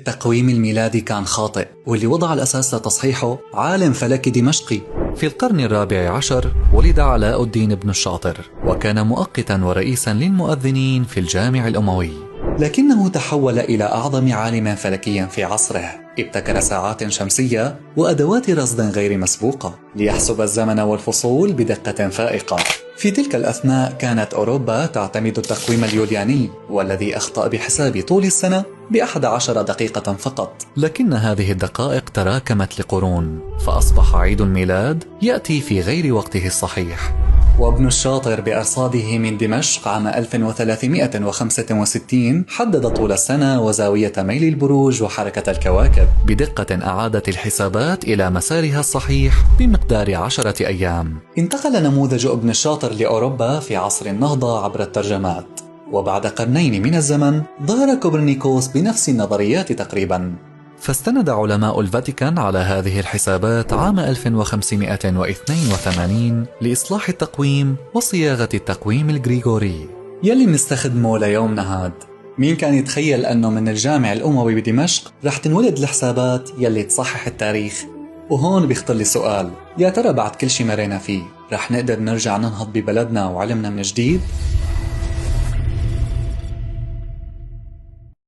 التقويم الميلادي كان خاطئ، واللي وضع الأساس لتصحيحه عالم فلكي دمشقي. في القرن الرابع عشر ولد علاء الدين بن الشاطر، وكان مؤقتا ورئيسا للمؤذنين في الجامع الأموي، لكنه تحول إلى أعظم عالم فلكي في عصره. ابتكر ساعات شمسية وأدوات رصد غير مسبوقة ليحسب الزمن والفصول بدقة فائقة. في تلك الأثناء كانت أوروبا تعتمد التقويم اليولياني، والذي أخطأ بحساب طول السنة ب11 دقيقة فقط. لكن هذه الدقائق تراكمت لقرون، فأصبح عيد الميلاد يأتي في غير وقته الصحيح. وابن الشاطر بأرصاده من دمشق عام 1365 حدد طول السنة وزاوية ميل البروج وحركة الكواكب بدقة أعادت الحسابات إلى مسارها الصحيح بمقدار 10 أيام. انتقل نموذج ابن الشاطر لأوروبا في عصر النهضة عبر الترجمات، وبعد قرنين من الزمن ظهر كوبرنيكوس بنفس النظريات تقريبا. فاستند علماء الفاتيكان على هذه الحسابات عام 1582 لإصلاح التقويم وصياغة التقويم الغريغوري يلي منستخدمه ليومنا هاد. مين كان يتخيل أنه من الجامع الأموي بدمشق رح تنولد الحسابات يلي تصحح التاريخ؟ وهون بيخطر لي سؤال، يا ترى بعد كل شي مرينا فيه رح نقدر نرجع ننهض ببلدنا وعلمنا من جديد؟